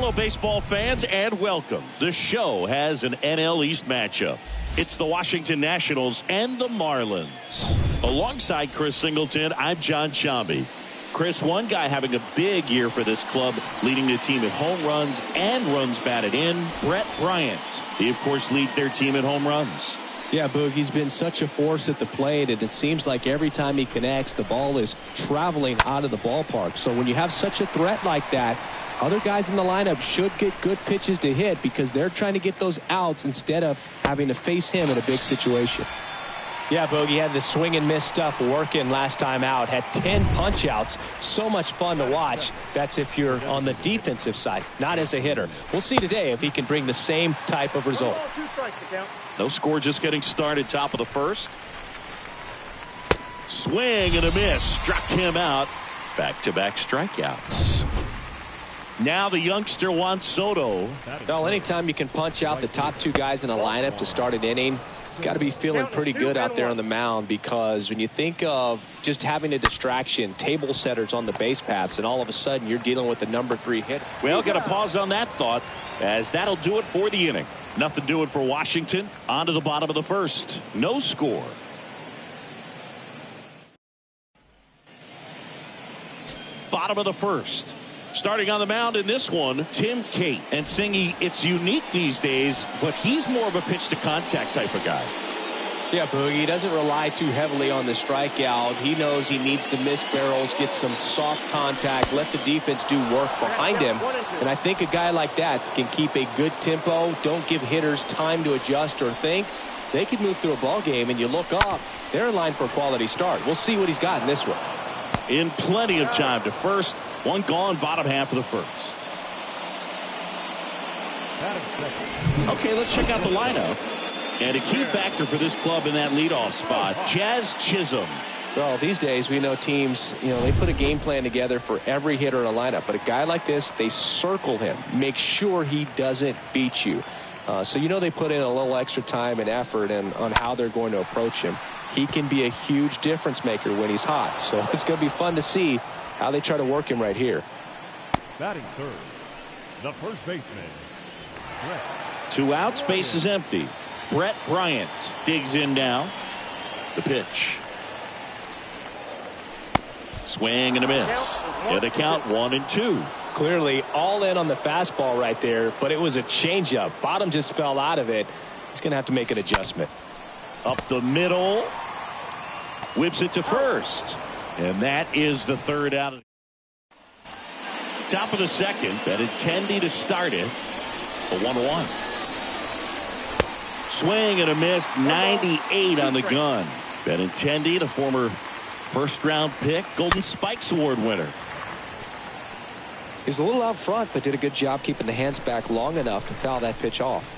Hello, baseball fans, and welcome. The show has an NL East matchup. It's the Washington Nationals and the Marlins. Alongside Chris Singleton, I'm John Chambi. Chris, one guy having a big year for this club, leading the team in home runs and runs batted in, Brett Bryant. He, of course, leads their team in home runs. Yeah, Boog, he's been such a force at the plate, and it seems like every time he connects, the ball is traveling out of the ballpark. So when you have such a threat like that, other guys in the lineup should get good pitches to hit because they're trying to get those outs instead of having to face him in a big situation. Yeah, Boog, he had the swing and miss stuff working last time out. Had 10 punch outs. So much fun to watch. That's if you're on the defensive side, not as a hitter. We'll see today if he can bring the same type of result. No score, just getting started. Top of the first. Swing and a miss. Struck him out. Back-to-back strikeouts. Now the youngster Juan Soto. Well, anytime you can punch out the top two guys in a lineup to start an inning, got to be feeling pretty good out there on the mound, because when you think of just having a distraction, table setters on the base paths, and all of a sudden you're dealing with the number 3 hit. Well, got to pause on that thought, as that'll do it for the inning. Nothing doing for Washington. On to the bottom of the first. No score. Bottom of the first. Starting on the mound in this one, Tim Cate. And Singy, it's unique these days, but he's more of a pitch-to-contact type of guy. Yeah, Boogie, he doesn't rely too heavily on the strikeout. He knows he needs to miss barrels, get some soft contact, let the defense do work behind him. And I think a guy like that can keep a good tempo, don't give hitters time to adjust or think. They can move through a ball game, and you look up, they're in line for a quality start. We'll see what he's got in this one. In plenty of time to first. One gone, bottom half of the first. Okay, let's check out the lineup. And a key factor for this club in that leadoff spot, Jazz Chisholm. Well, these days we know teams, they put a game plan together for every hitter in a lineup. But a guy like this, they circle him, make sure he doesn't beat you. So they put in a little extra time and effort on how they're going to approach him. He can be a huge difference maker when he's hot. So it's going to be fun to see how they try to work him right here. Batting third, the first baseman, Brett. 2 outs, base is empty. Brett Bryant digs in now. The pitch. Swing and a miss. And a count 1-2. Clearly all in on the fastball right there, but it was a changeup. Bottom just fell out of it. He's going to have to make an adjustment. Up the middle. Whips it to first. And that is the third out. Top of the second. Benintendi to start it. A 1-1. Swing and a miss. 98 on the gun. Benintendi, the former first-round pick, Golden Spikes Award winner. He was a little out front, but did a good job keeping the hands back long enough to foul that pitch off.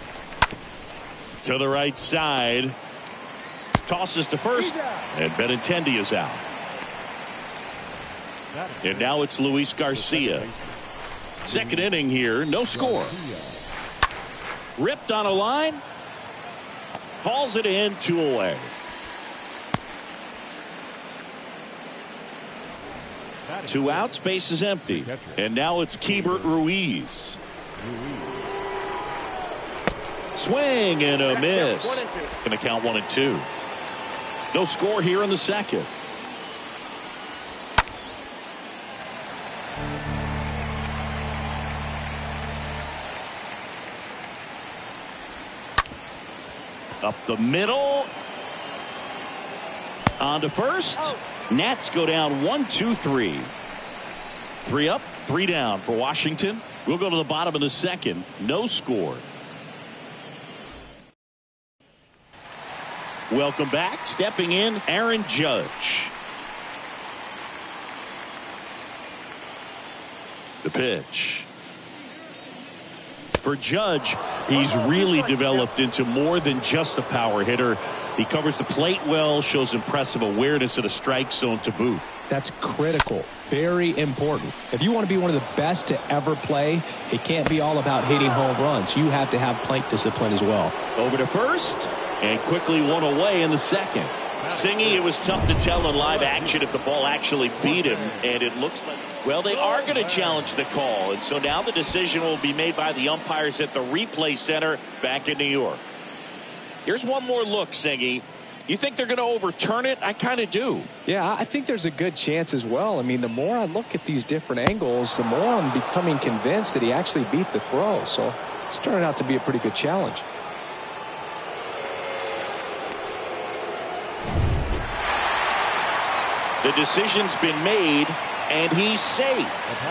To the right side. Tosses to first. And Benintendi is out. And now it's Luis Garcia. Second inning here, no score. Ripped on a line. Hauls it in, 2 away. Two outs, base is empty. And now it's Keibert Ruiz. Swing and a miss. Going to count 1-2. No score here in the second. Up the middle. On to first. Nats go down 1-2-3. 3 up, 3 down for Washington. We'll go to the bottom of the second. No score. Welcome back. Stepping in, Aaron Judge. The pitch. For Judge, he's really developed into more than just a power hitter. He covers the plate well, shows impressive awareness of the strike zone to boot. That's critical. Very important. If you want to be one of the best to ever play, it can't be all about hitting home runs. You have to have plate discipline as well. Over to first, and quickly 1 away in the second. Singy, it was tough to tell in live action if the ball actually beat him, and it looks like, well, they are going to challenge the call, and so now the decision will be made by the umpires at the replay center back in New York. Here's one more look, Singy. You think they're going to overturn it? I kind of do. Yeah, I think there's a good chance as well. I mean, the more I look at these different angles, the more I'm becoming convinced that he actually beat the throw. So it's turning out to be a pretty good challenge. The decision's been made, and he's safe.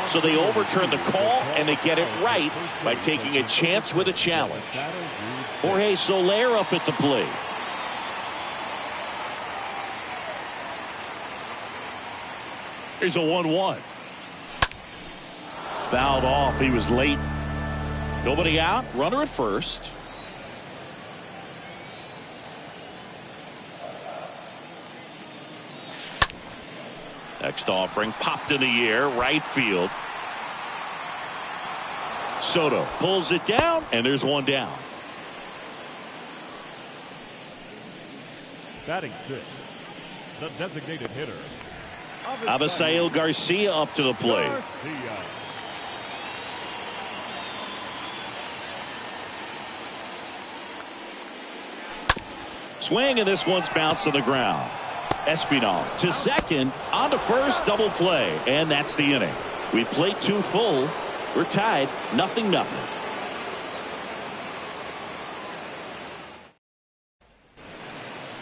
So they overturn the call, and they get it right by taking a chance with a challenge. Jorge Soler up at the plate. Here's a 1-1. Fouled off. He was late. Nobody out. Runner at first. Next offering popped in the air, right field. Soto pulls it down, and there's one down. Batting sixth, the designated hitter, Avisail Garcia up to the plate. Garcia. Swing, and this one's bounced to the ground. Espinal to second, on to first, double play, and that's the inning. We played two full. We're tied, 0-0.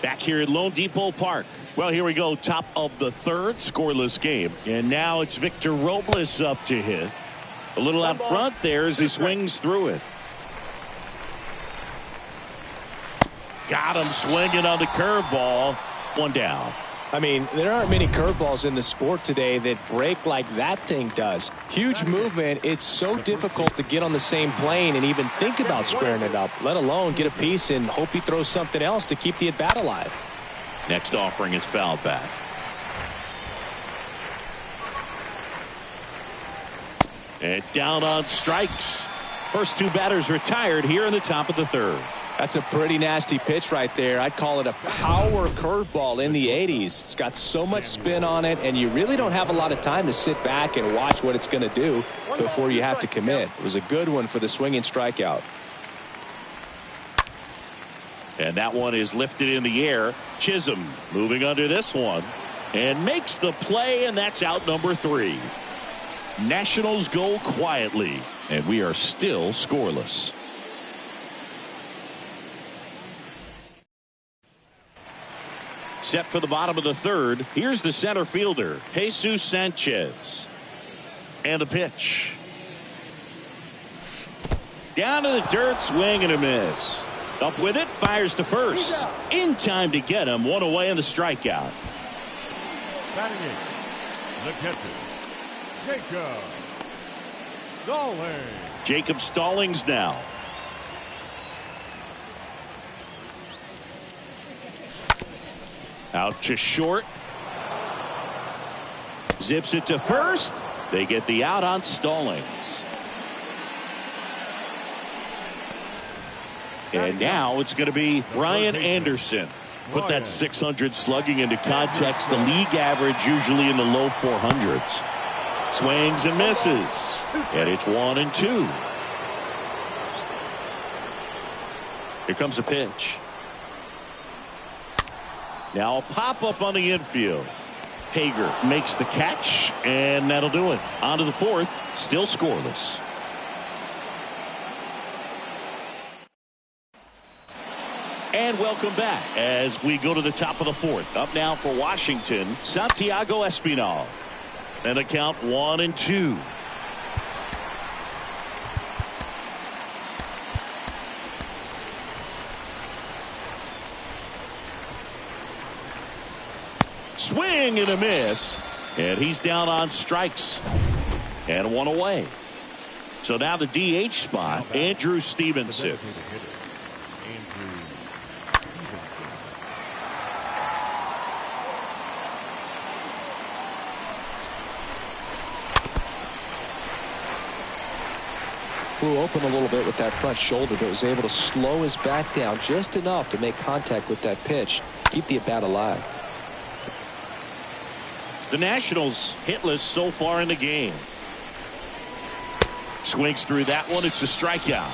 Back here at Lone Depot Park. Well, here we go, top of the third, scoreless game. And now it's Victor Robles up to hit. A little out front there as he swings through it. Got him swinging on the curveball. One down. I mean, there aren't many curveballs in the sport today that break like that thing does. Huge movement. It's so difficult to get on the same plane and even think about squaring it up, let alone get a piece and hope he throws something else to keep the at bat alive. Next offering is fouled back. And down on strikes. First two batters retired here in the top of the third. That's a pretty nasty pitch right there. I'd call it a power curveball in the 80s. It's got so much spin on it, and you really don't have a lot of time to sit back and watch what it's going to do before you have to commit. It was a good one for the swinging strikeout. And that one is lifted in the air. Chisholm moving under this one and makes the play, and that's out number 3. Nationals go quietly, and we are still scoreless. Set for the bottom of the third. Here's the center fielder, Jesus Sanchez. And the pitch. Down to the dirt, swing and a miss. Up with it, fires to first. In time to get him. One away in the strikeout. Batting eighth, the catcher, Jacob Stallings. Jacob Stallings now. Out to short. Zips it to first. They get the out on Stallings. And now it's going to be Brian Anderson. Put that 600 slugging into context. The league average usually in the low 400s. Swings and misses. And it's 1-2. Here comes a pitch. Now a pop-up on the infield. Hager makes the catch, and that'll do it. On to the fourth, still scoreless. And welcome back as we go to the top of the fourth. Up now for Washington, Santiago Espinal. And a count 1-2. Swing and a miss. And he's down on strikes. And one away. So now the DH spot, Andrew Stevenson. Flew open a little bit with that front shoulder, but was able to slow his back down just enough to make contact with that pitch. keep the at-bat alive. The Nationals hitless so far in the game. Swings through that one. It's a strikeout.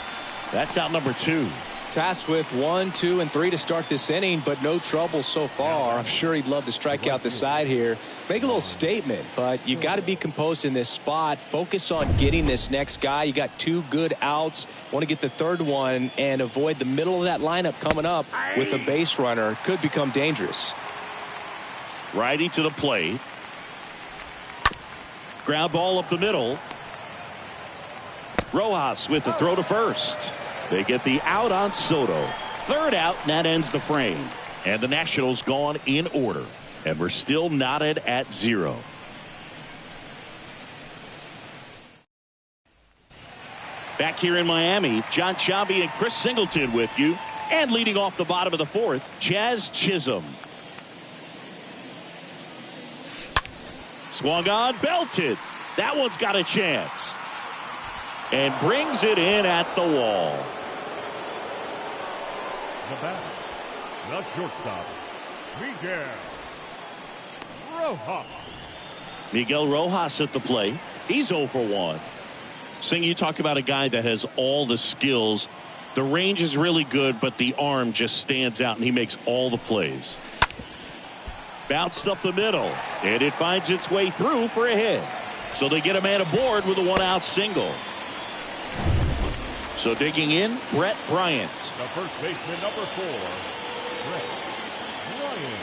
That's out number 2. Tasked with 1, 2, and 3 to start this inning, but no trouble so far. I'm sure he'd love to strike out the side here. Make a little statement, but you got to be composed in this spot. Focus on getting this next guy. You got 2 good outs. Want to get the 3rd one and avoid the middle of that lineup coming up with a base runner. Could become dangerous. Righty to the plate. Ground ball up the middle. Rojas with the throw to first. They get the out on Soto. 3rd out, and that ends the frame. And the Nationals gone in order. And we're still knotted at 0. Back here in Miami, John Sciambi and Chris Singleton with you. And leading off the bottom of the 4th, Jazz Chisholm. Swung on, belted. That one's got a chance. And brings it in at the wall. The batter, the shortstop, Miguel Rojas. Miguel Rojas at the plate. He's 0 for 1. Sing, you talk about a guy that has all the skills. The range is really good, but the arm just stands out, and he makes all the plays. Bounced up the middle, and it finds its way through for a hit. So they get a man aboard with a 1-out single. So digging in, Brett Bryant. The first baseman, number 4, Brett Bryant.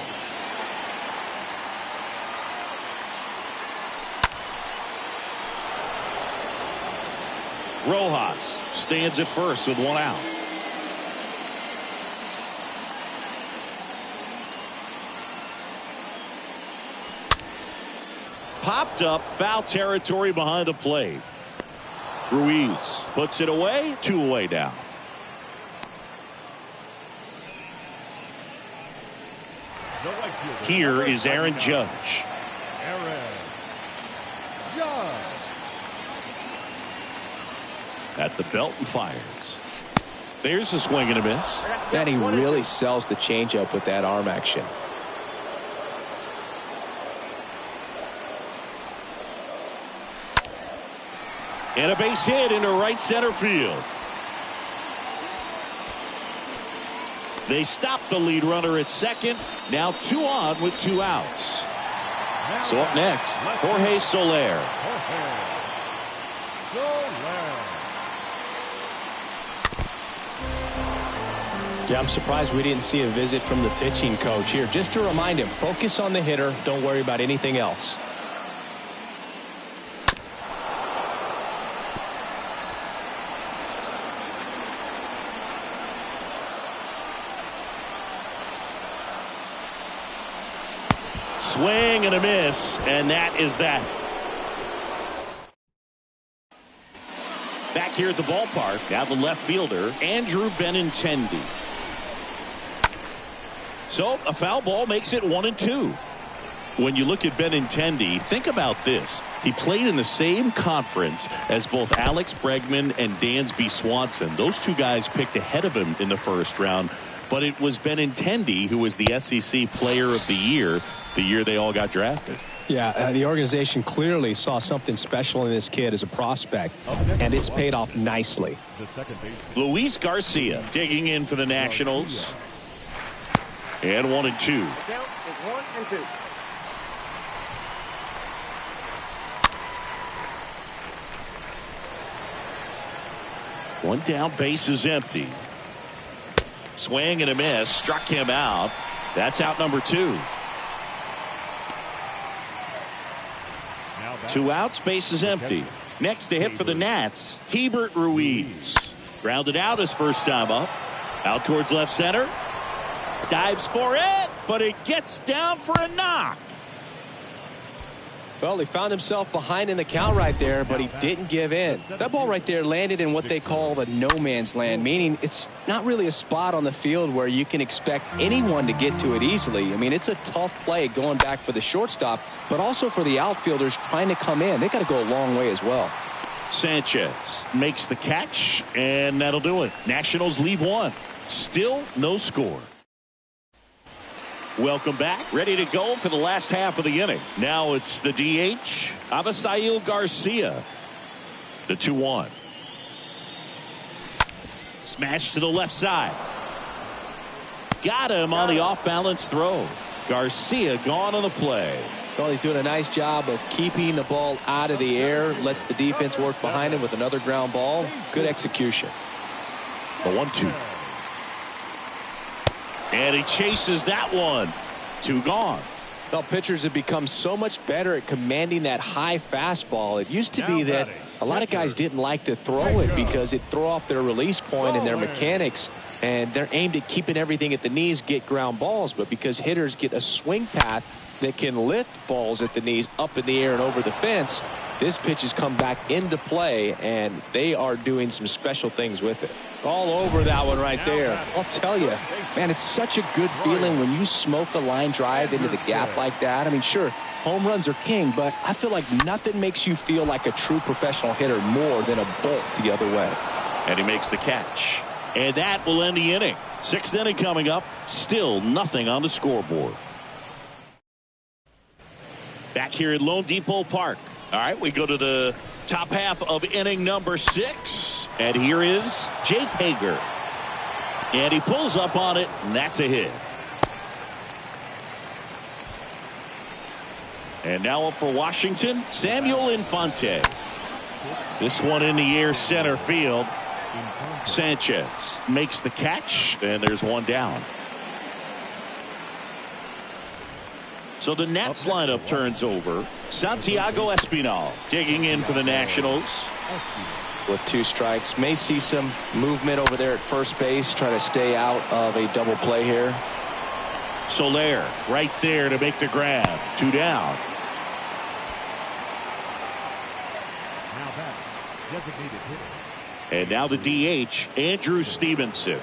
Rojas stands at first with 1 out. Popped up, foul territory behind the plate. Ruiz puts it away, 2 away now. Here is Aaron Judge. Aaron Judge. At the belt and fires. There's a swing and a miss. Man, he really sells the changeup with that arm action. And a base hit into right center field. They stop the lead runner at second. Now 2 on with 2 outs. So up next, Jorge Soler. Yeah, I'm surprised we didn't see a visit from the pitching coach here. Just to remind him, focus on the hitter. Don't worry about anything else. Swing and a miss, and that is that. Back here at the ballpark, now the left fielder, Andrew Benintendi. So a foul ball makes it 1-2. When you look at Benintendi, think about this. He played in the same conference as both Alex Bregman and Dansby Swanson. Those 2 guys picked ahead of him in the first round, but it was Benintendi who was the SEC Player of the year they all got drafted. Yeah, the organization clearly saw something special in this kid as a prospect, and it's paid off nicely. Luis Garcia digging in for the Nationals. And 1-2. Count is 1-2. One down, base is empty. Swing and a miss, struck him out. That's out number 2. 2 outs, base is empty. Next to hit for the Nats, Hebert Ruiz. Grounded out his first time up. Out towards left center. Dives for it, but it gets down for a knock. Well, he found himself behind in the count right there, but he didn't give in. That ball right there landed in what they call the no man's land, meaning it's not really a spot on the field where you can expect anyone to get to it easily. I mean, it's a tough play going back for the shortstop, but also for the outfielders trying to come in. They got to go a long way as well. Sanchez makes the catch, and that'll do it. Nationals leave 1. Still no score. Welcome back. Ready to go for the last half of the inning. Now it's the DH, Avisail Garcia. The 2-1. Smash to the left side. Got him on the off-balance throw. Garcia gone on the play. Well, he's doing a nice job of keeping the ball out of the air. Lets the defense work behind him with another ground ball. Good execution. The 1-2. And he chases that one. 2 gone. Well, pitchers have become so much better at commanding that high fastball. It used to be that a lot of guys didn't like to throw it because it threw off their release point and their mechanics, and they're aimed at keeping everything at the knees, get ground balls. But because hitters get a swing path that can lift balls at the knees up in the air and over the fence, this pitch has come back into play, and they are doing some special things with it. All over that one right there. I'll tell you, man, it's such a good feeling when you smoke a line drive into the gap like that. I mean, sure, home runs are king, but I feel like nothing makes you feel like a true professional hitter more than a bolt the other way. And he makes the catch. And that will end the inning. 6th inning coming up. Still nothing on the scoreboard. Back here at Lone Depot Park. All right, we go to the top half of inning number 6. And here is Jake Hager. And he pulls up on it, and that's a hit. And now up for Washington, Samuel Infante. This one in the air center field. Sanchez makes the catch, and there's one down. So the Nats lineup turns over. Santiago Espinal digging in for the Nationals. With 2 strikes, may see some movement over there at first base, try to stay out of a double play here. Soler right there to make the grab. 2 down. Now back, designated hitter. And now the DH, Andrew Stevenson.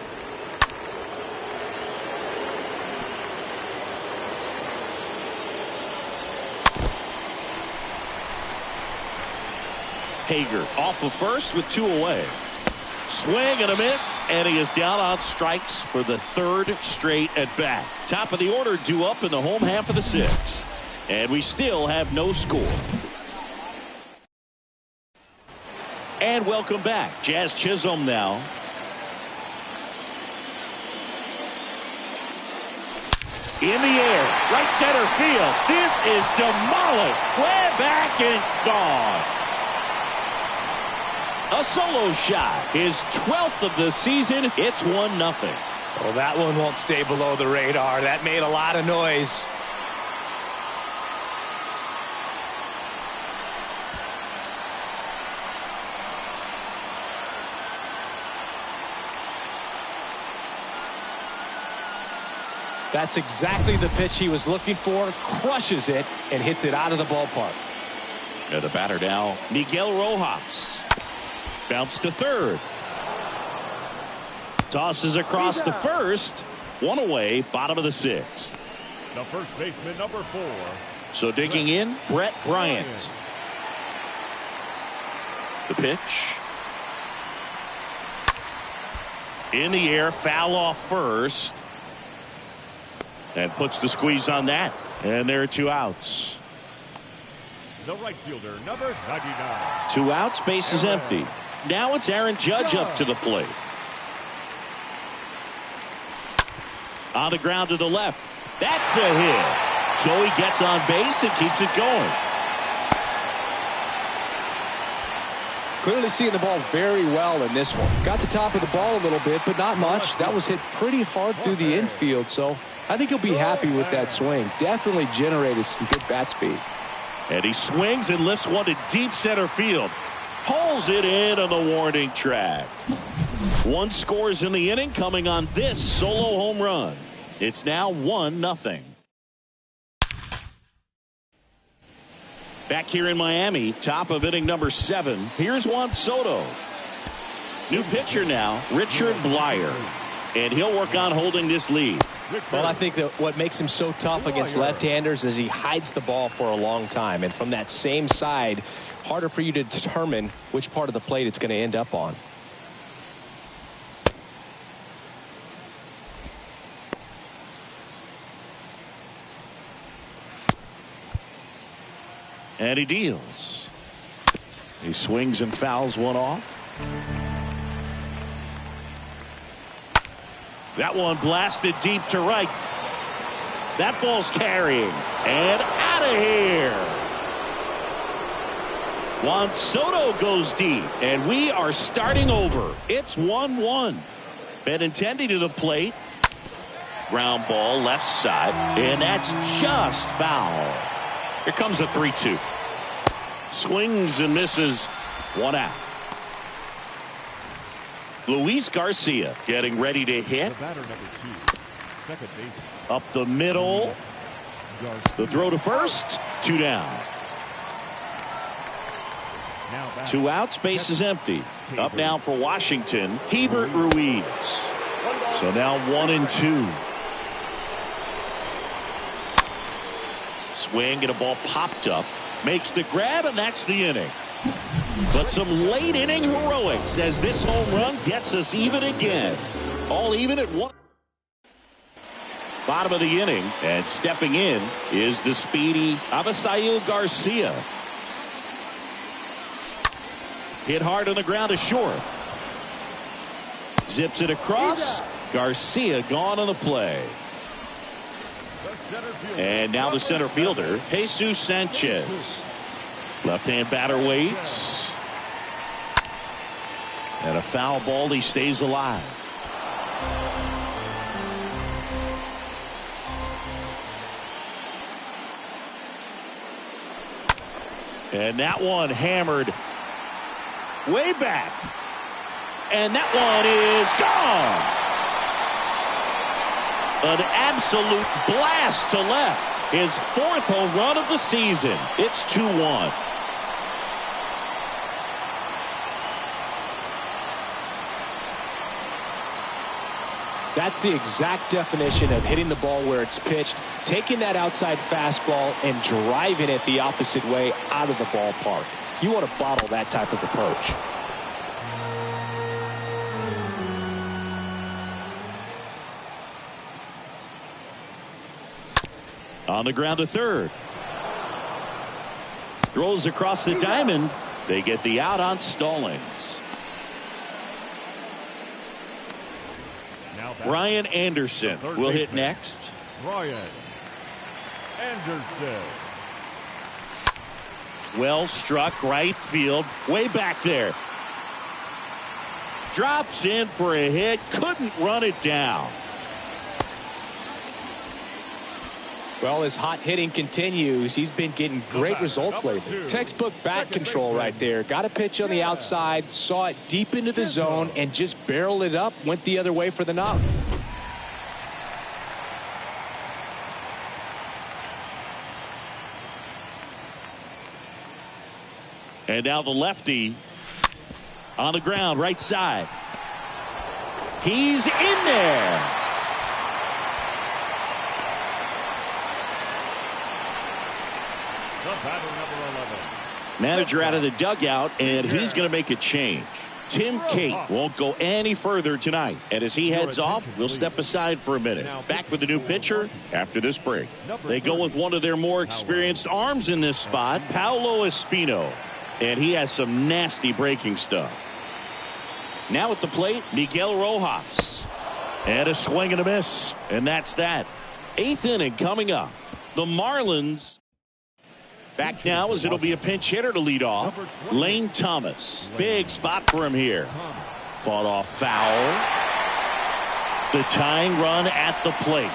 Hager off of first with 2 away. Swing and a miss, and he is down on strikes for the 3rd straight at bat. Top of the order due up in the home half of the 6th. And we still have no score. And welcome back. Jazz Chisholm now. In the air, right center field. This is demolished. Way back and gone. A solo shot. His 12th of the season. It's 1-0. Well, that one won't stay below the radar. That made a lot of noise. That's exactly the pitch he was looking for. Crushes it and hits it out of the ballpark. And the batter now, Miguel Rojas. Bounce to third. Tosses across to first. 1 away, bottom of the 6th. The first baseman, number 4. So digging in, Brett Bryant. The pitch. In the air, foul off first. And puts the squeeze on that. And there are 2 outs. The right fielder, number 99. 2 outs, base is empty. Now it's Aaron Judge up to the plate. On the ground to the left. That's a hit. So he gets on base and keeps it going. Clearly seeing the ball very well in this one. Got the top of the ball a little bit, but not much. That was hit pretty hard through the infield, so I think he'll be happy with that swing. Definitely generated some good bat speed. And he swings and lifts one to deep center field. Pulls it in on the warning track. 1 scores in the inning coming on this solo home run. It's now 1-0. Back here in Miami, top of inning number 7. Here's Juan Soto. New pitcher now, Richard Blyer. And he'll work on holding this lead. Well, I think that what makes him so tough against left-handers is he hides the ball for a long time. And from that same side, harder for you to determine which part of the plate it's going to end up on. And he deals. He swings and fouls one off. That one blasted deep to right. That ball's carrying. And out of here. Juan Soto goes deep. And we are starting over. It's 1-1. Benintendi to the plate. Ground ball left side. And that's just foul. Here comes a 3-2. Swings and misses. One out. Luis Garcia getting ready to hit. The batter number 2, second baseman. Up the middle. The throw to first. 2 down. Now back. 2 outs. Base is empty. Up now for Washington, Hebert Ruiz. So now 1-2. Swing and a ball popped up. Makes the grab, and that's the inning. But some late inning heroics as this home run gets us even again. All even at 1. Bottom of the inning, and stepping in is the speedy Avisail Garcia. Hit hard on the ground to short. Zips it across. Garcia gone on the play. And now the center fielder, Jesus Sanchez. Left-hand batter waits. And a foul ball. He stays alive. And that one hammered way back. And that one is gone. An absolute blast to left. His 4th home run of the season. It's 2-1. That's the exact definition of hitting the ball where it's pitched, taking that outside fastball and driving it the opposite way out of the ballpark. You want to bottle that type of approach. On the ground to third. Throws across the diamond. They get the out on Stallings. Brian Anderson will hit next. Brian Anderson. Well struck right field. Way back there. Drops in for a hit. Couldn't run it down. Well, his hot hitting continues. He's been getting great results lately. Textbook bat control right there. Got a pitch on the outside, saw it deep into the zone, and just barreled it up. Went the other way for the knock. And now the lefty on the ground, right side. He's in there. Manager out of the dugout, and he's going to make a change. Tim Cate won't go any further tonight. And as he heads off, we'll step aside for a minute. Back with the new pitcher after this break. They go with one of their more experienced arms in this spot, Paolo Espino. And he has some nasty breaking stuff. Now at the plate, Miguel Rojas. And a swing and a miss. And that's that. 8th inning coming up. The Marlins back now as it'll be a pinch hitter to lead off. Lane Thomas. Big spot for him here. Fought off foul. The tying run at the plate.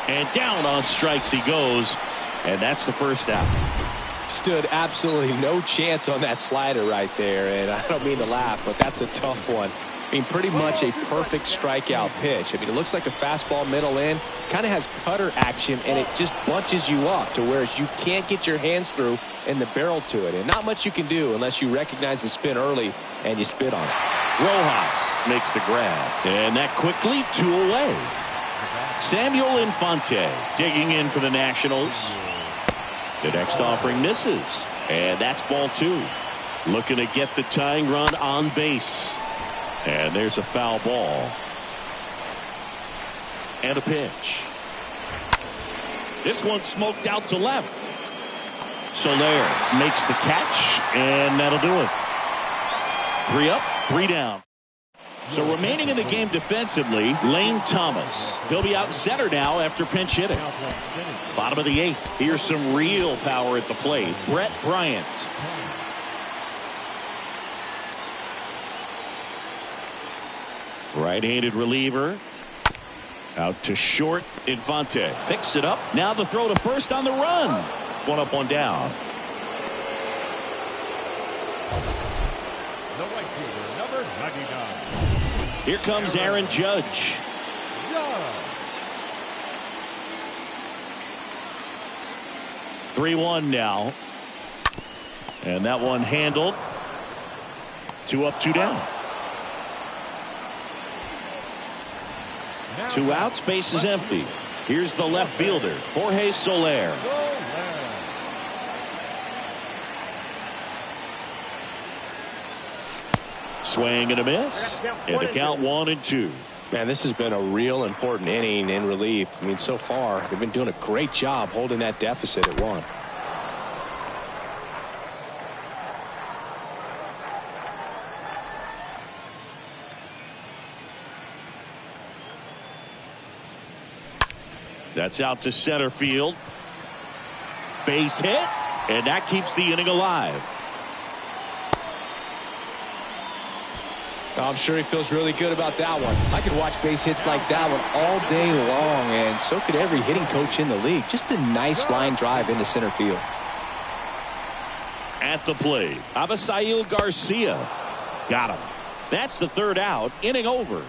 And down on strikes he goes. And that's the first out. Stood absolutely no chance on that slider right there. And I don't mean to laugh, but that's a tough one. I mean, pretty much a perfect strikeout pitch. I mean, it looks like a fastball middle in. Kind of has cutter action, and it just bunches you up to whereas you can't get your hands through and the barrel to it. And not much you can do unless you recognize the spin early and you spit on it. Rojas makes the grab. And that quickly 2 away. Samuel Infante digging in for the Nationals. The next offering misses. And that's ball 2. Looking to get the tying run on base. And there's a foul ball. And a pitch. This one smoked out to left. Soler makes the catch, and that'll do it. 3 up, 3 down. So remaining in the game defensively, Lane Thomas. He'll be out center now after pinch hitting. Bottom of the 8th. Here's some real power at the plate. Brett Bryant. Right-handed reliever. Out to short. Infante picks it up. Now the throw to first on the run. 1 up, 1 down. The right fielder, number 99. Here comes Aaron Judge. 3-1 now. And that one handled. 2 up, 2 down. 2 outs, base is empty. Here's the left fielder, Jorge Soler. Swing and a miss. And the count 1-2. Man, this has been a real important inning in relief. I mean, so far, they've been doing a great job holding that deficit at 1. That's out to center field. Base hit, and that keeps the inning alive. I'm sure he feels really good about that one. I could watch base hits like that one all day long, and so could every hitting coach in the league. Just a nice line drive into center field. At the plate, Avisail Garcia. Got him. That's the 3rd out. Inning over.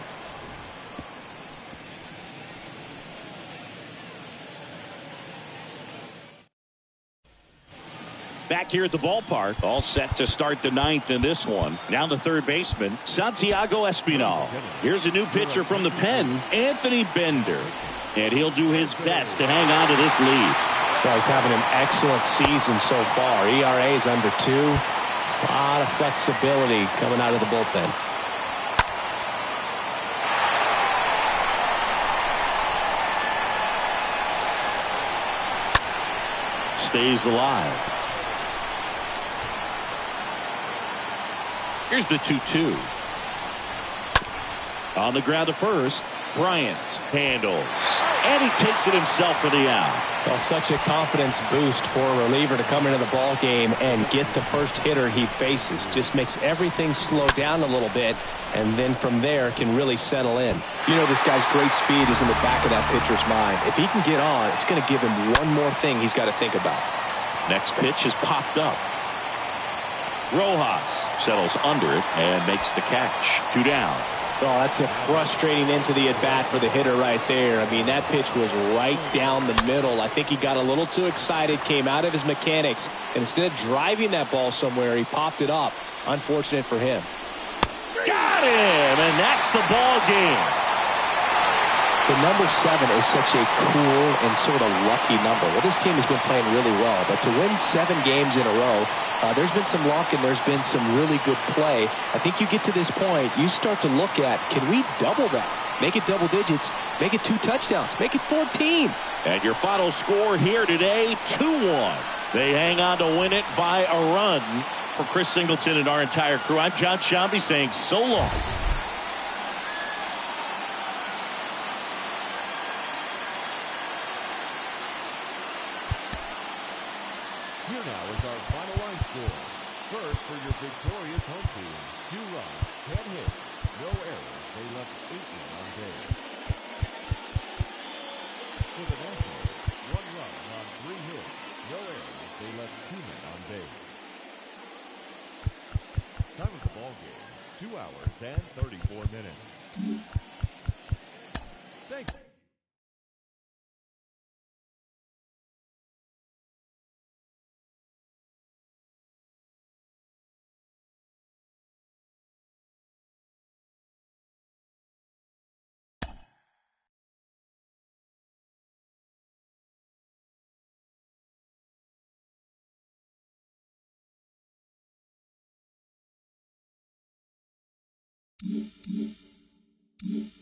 Back here at the ballpark, all set to start the 9th in this one. Now the 3rd baseman, Santiago Espinal. Here's a new pitcher from the pen, Anthony Bender. And he'll do his best to hang on to this lead. Well, he's having an excellent season so far. ERA is under 2. A lot of flexibility coming out of the bullpen. Stays alive. Here's the 2-2. On the ground to first, Bryant handles. And he takes it himself for the out. Well, such a confidence boost for a reliever to come into the ball game and get the first hitter he faces. Just makes everything slow down a little bit, and then from there can really settle in. You know, this guy's great speed is in the back of that pitcher's mind. If he can get on, it's going to give him one more thing he's got to think about. Next pitch is popped up. Rojas settles under it and makes the catch. 2 down. Oh, that's a frustrating end to the at-bat for the hitter right there. I mean, that pitch was right down the middle. I think he got a little too excited, came out of his mechanics, and instead of driving that ball somewhere, he popped it up. Unfortunate for him. Got him, and that's the ball game. The number 7 is such a cool and sort of lucky number. Well, this team has been playing really well, but to win 7 games in a row, there's been some luck and there's been some really good play. I think you get to this point, you start to look at, can we double that? Make it double digits, make it 2 touchdowns, make it 14. And your final score here today, 2-1. They hang on to win it by a run. For Chris Singleton and our entire crew, I'm John Shambi saying so long. Here now is our final line score. First, for your victorious home team, 2 runs, 10 hits, no errors. They left 8 men on base. For the Nationals, 1 run on 3 hits, no errors. They left 2 men on base. Time of the ball game, 2 hours and 34 minutes. Thank you. Mm-hmm.